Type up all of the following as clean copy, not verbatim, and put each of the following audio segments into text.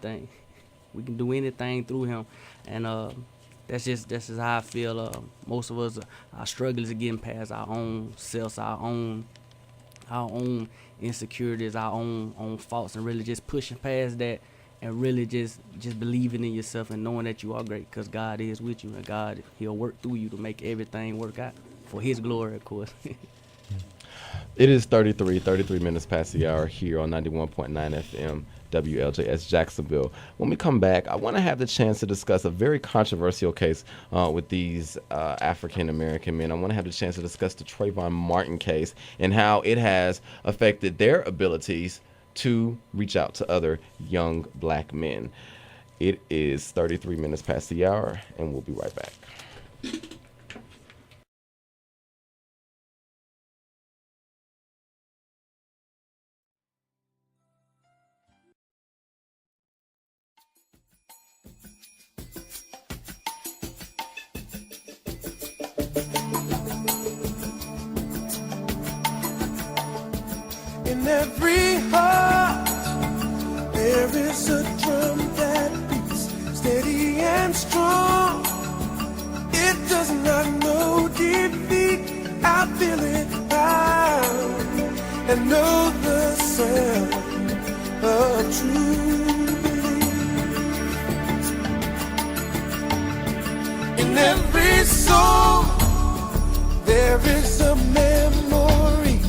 anything. We can do anything through Him, and that's just how I feel. Most of us, our struggles are getting past our own selves, our own insecurities, our own faults, and really just pushing past that, and really just believing in yourself and knowing that you are great, because God is with you, and God, He'll work through you to make everything work out for His glory, of course. It is 33 minutes past the hour here on 91.9 FM WLJS Jacksonville. When we come back, I want to have the chance to discuss a very controversial case with these African American men. I want to have the chance to discuss the Trayvon Martin case and how it has affected their abilities to reach out to other young black men. It is 33 minutes past the hour, and we'll be right back. In every heart, there is a drum that beats steady and strong. It does not know defeat. I feel it pound and know the sound of true belief. In every soul, there is a memory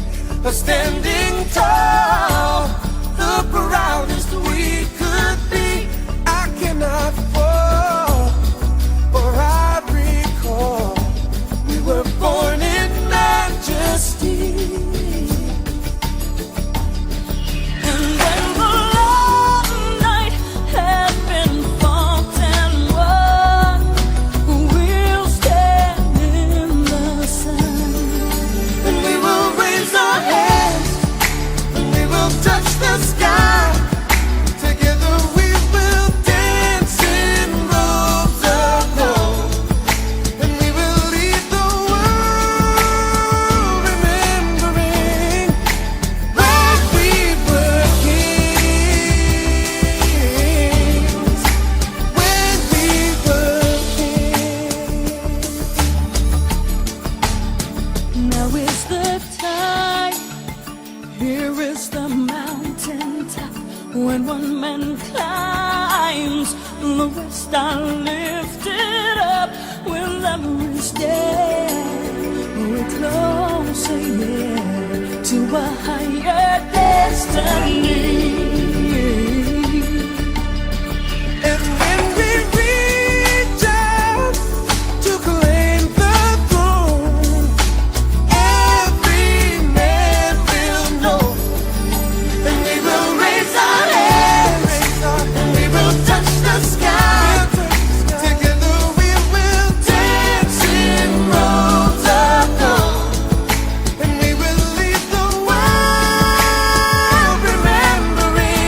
of standing tall, the proudest we could be. I cannot fall, for I recall we were born in majesty. And when the long night has been fought and won, we'll stand in the sun. And we will raise our hands, and we will touch the sky. Together we will dance in robes of gold, and we will lead the world, remembering when we were kings, when we were kings. Now is the time, here is the mountain top. When one man climbs, the rest are lifted up. Will every step we're closer, yeah, to a higher destiny. And when we reach out to claim the throne, every man will know. And we will raise our hands, and we will touch the sky. Together we will dance in robes of gold, and we will lead the world, remembering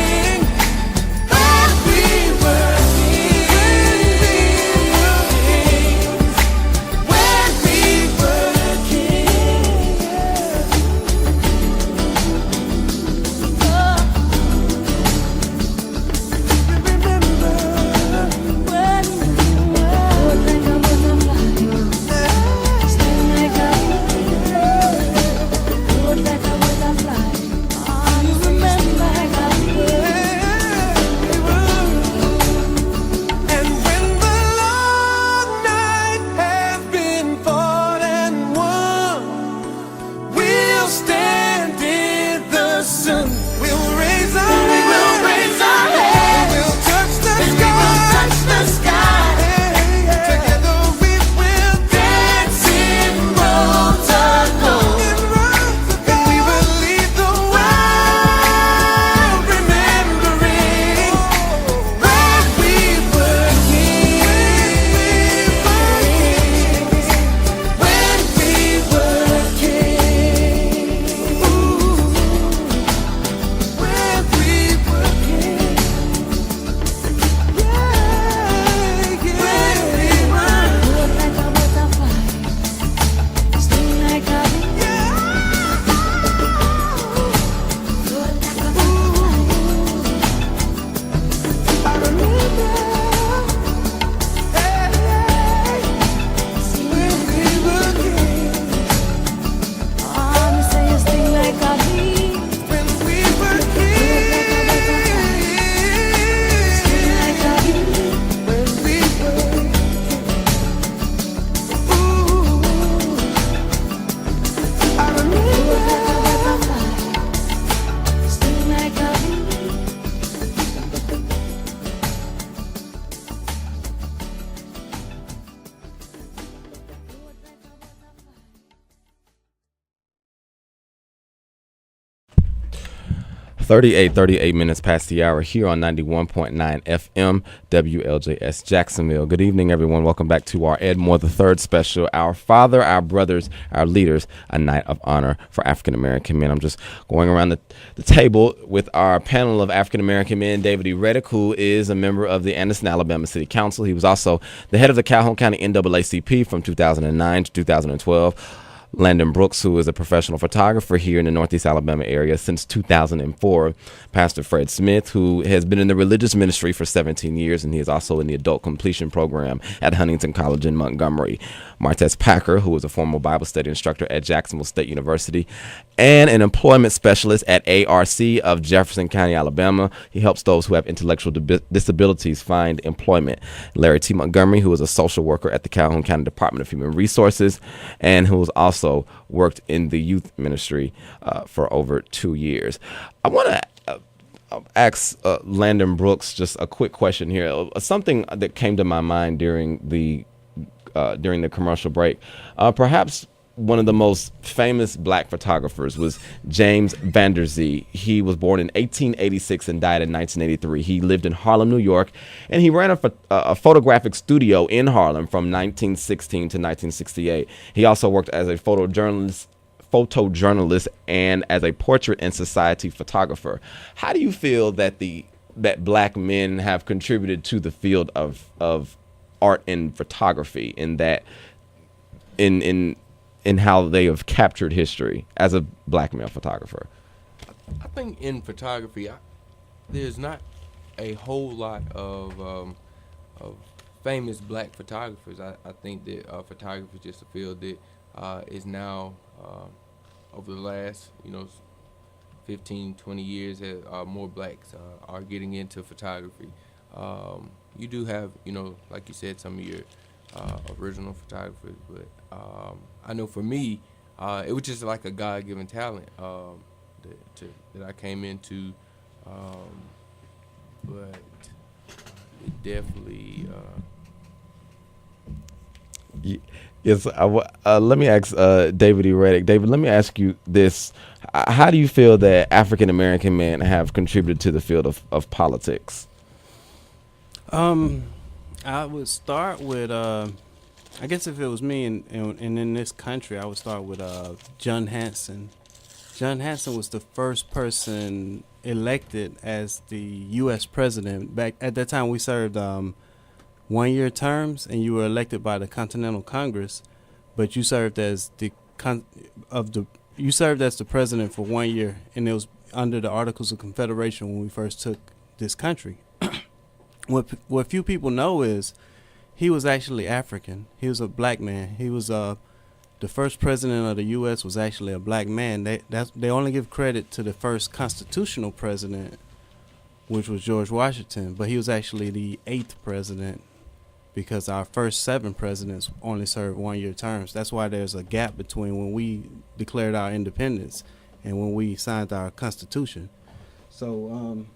38 minutes past the hour here on 91.9 FM WLJS Jacksonville. Good evening, everyone. Welcome back to our Ed Moore III special, Our Father, Our Brothers, Our Leaders, a Night of Honor for African American Men. I'm just going around the table with our panel of African American men. David E. Reddick, who is a member of the Anderson, Alabama City Council. He was also the head of the Calhoun County NAACP from 2009 to 2012. Landon Brooks, who is a professional photographer here in the Northeast Alabama area since 2004. Pastor Fred Smith, who has been in the religious ministry for 17 years, and he is also in the adult completion program at Huntington College in Montgomery. Martez Packer, who is a former Bible study instructor at Jacksonville State University and an employment specialist at ARC of Jefferson County, Alabama. He helps those who have intellectual disabilities find employment. Larry T. Montgomery, who is a social worker at the Calhoun County Department of Human Resources and who has also worked in the youth ministry for over 2 years. I want to ask Landon Brooks just a quick question here. Something that came to my mind during the commercial break. Perhaps one of the most famous black photographers was James Van Der Zee. He was born in 1886 and died in 1983. He lived in Harlem, New York, and he ran a photographic studio in Harlem from 1916 to 1968. He also worked as a photojournalist and as a portrait and society photographer. How do you feel that that black men have contributed to the field of art and photography in that in how they have captured history as a black male photographer? I think in photography, there's not a whole lot of famous black photographers. I think that photography is just a field that is now, over the last 15, 20 years, more blacks are getting into photography. You do have, like you said, some of your original photographers, but I know for me, it was just like a God-given talent that I came into, but it definitely. Yes, let me ask David E. Reddick. David, let me ask you this: how do you feel that African American men have contributed to the field of politics? I would start with, I guess if it was me and in this country, I would start with John Hanson. John Hanson was the first person elected as the U.S. president. Back at that time, we served 1-year terms, and you were elected by the Continental Congress, but you served as the president for 1 year, and it was under the Articles of Confederation when we first took this country. What few people know is he was actually African. He was a black man. He was the first president of the U.S. was actually a black man. They only give credit to the first constitutional president, which was George Washington, but he was actually the 8th president because our first 7 presidents only served 1-year terms. That's why there's a gap between when we declared our independence and when we signed our Constitution. So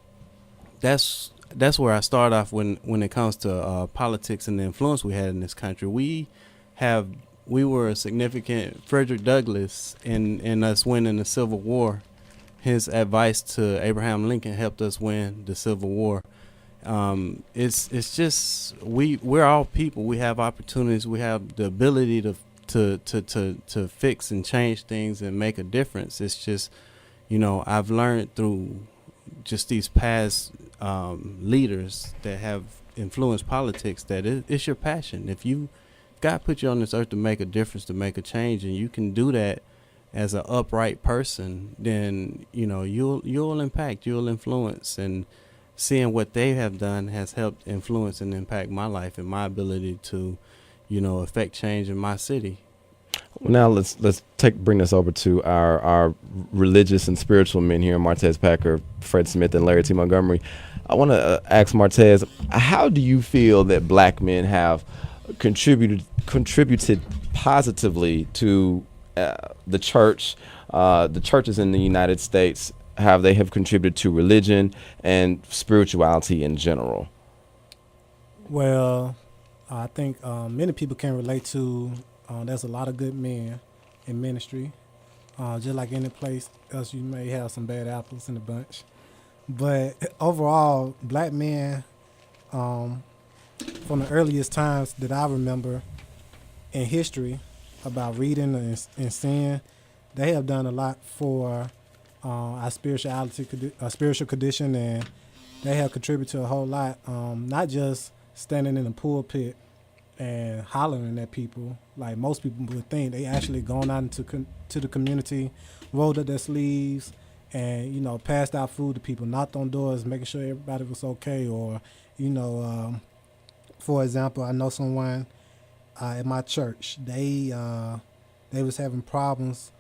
that's where I start off when it comes to politics and the influence we had in this country. We were a significant Frederick Douglass in us winning the Civil War. His advice to Abraham Lincoln helped us win the Civil War. It's just we're all people. We have opportunities. We have the ability to fix and change things and make a difference. It's just, I've learned through just these past leaders that have influenced politics that it's your passion. If God put you on this earth to make a difference, to make a change, and you can do that as an upright person, then you'll impact, you'll influence, and seeing what they have done has helped influence and impact my life and my ability to, affect change in my city. Well, now let's bring this over to our religious and spiritual men here, Martez Packer, Fred Smith, and Larry T. Montgomery. I want to ask Martez, how do you feel that black men have contributed positively to the church, the churches in the United States? How they have contributed to religion and spirituality in general? Well, I think many people can relate to. There's a lot of good men in ministry. Just like any place else, you may have some bad apples in the bunch. But overall, black men, from the earliest times that I remember in history about reading and seeing, they have done a lot for our spiritual condition, and they have contributed to a whole lot. Not just standing in the pulpit and hollering at people like most people would think. They actually gone out to the community, rolled up their sleeves, and passed out food to people, knocked on doors, making sure everybody was okay. Or for example, I know someone at my church. They was having problems.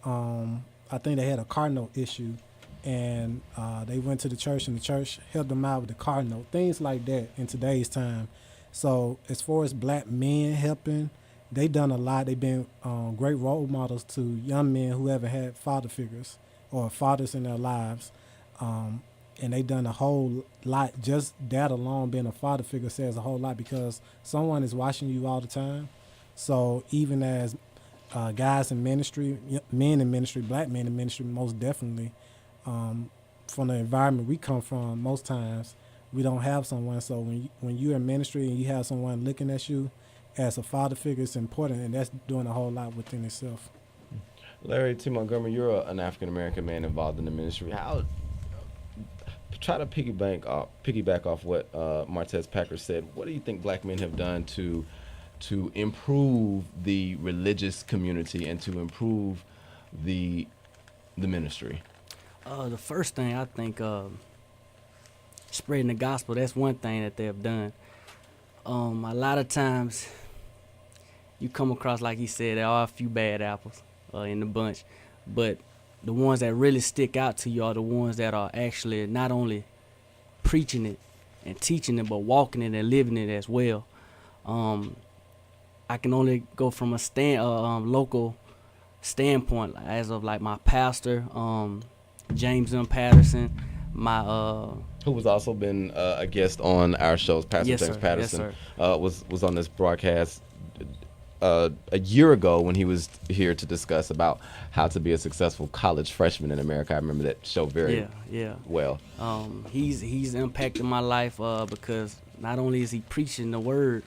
I think they had a car note issue, and they went to the church, and the church helped them out with the car note. Things like that in today's time. So as far as black men helping, they done a lot. They've been great role models to young men who haven't had father figures or fathers in their lives. And they done a whole lot. Just that alone, being a father figure, says a whole lot, because someone is watching you all the time. So even as guys in ministry, men in ministry, black men in ministry, most definitely, from the environment we come from, most times we don't have someone. So when you're in ministry and you have someone looking at you as a father figure, it's important, and that's doing a whole lot within itself. Larry T. Montgomery, you're an African American man involved in the ministry. How try to piggyback off what Martez Packer said. What do you think black men have done to improve the religious community and to improve the ministry? The first thing I think, spreading the gospel. That's one thing that they have done. A lot of times, you come across, like he said, there are a few bad apples in the bunch, but the ones that really stick out to you are the ones that are actually not only preaching it and teaching it, but walking it and living it as well. I can only go from a local standpoint, as of like my pastor, James M. Patterson, who was also been a guest on our shows. Pastor Yes, James sir. Patterson Yes, was on this broadcast a year ago when he was here to discuss about how to be a successful college freshman in America. I remember that show very well. He's impacted my life because not only is he preaching the word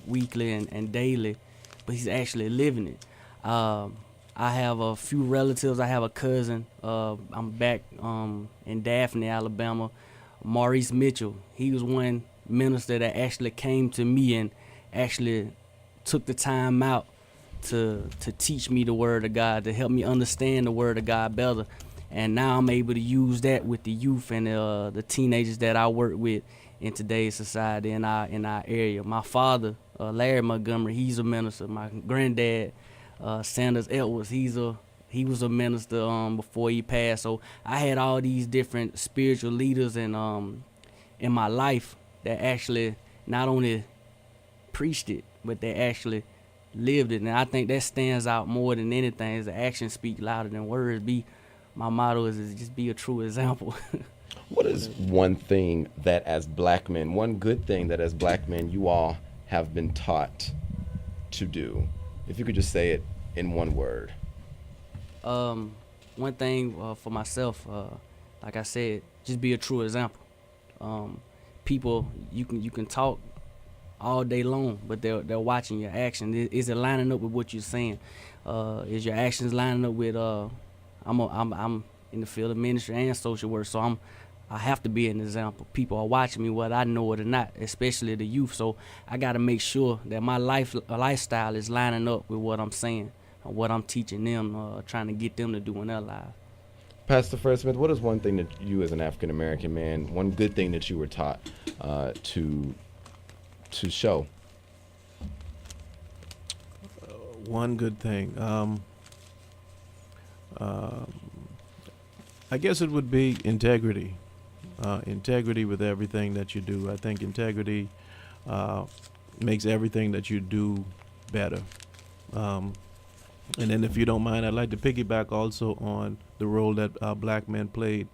weekly and daily, but he's actually living it. I have a few relatives. I have a cousin. I'm back in Daphne, Alabama. Maurice Mitchell. He was one minister that actually came to me and actually took the time out to teach me the word of God, to help me understand the word of God better. And now I'm able to use that with the youth and the teenagers that I work with in today's society in our area. My father, Larry Montgomery, he's a minister. My granddad, Sanders Edwards, he was a minister before he passed. So I had all these different spiritual leaders in my life that actually not only preached it, but they actually lived it. And I think that stands out more than anything, is the actions speak louder than words. My motto is just be a true example. What is one thing that as black men, one good thing that as black men you all have been taught to do? If you could just say it in one word. One thing for myself, like I said, just be a true example. People, you can talk all day long, but they're watching your action. Is it lining up with what you're saying? Is your actions lining up with? I'm in the field of ministry and social work, so I have to be an example. People are watching me, whether I know it or not, especially the youth. So I got to make sure that my lifestyle is lining up with what I'm saying, or what I'm teaching them, trying to get them to do in their lives. Pastor Fred Smith, what is one thing that you as an African American man, one good thing that you were taught to show? One good thing. I guess it would be integrity. Integrity with everything that you do. I think integrity makes everything that you do better. And then if you don't mind, I'd like to piggyback also on the role that black men played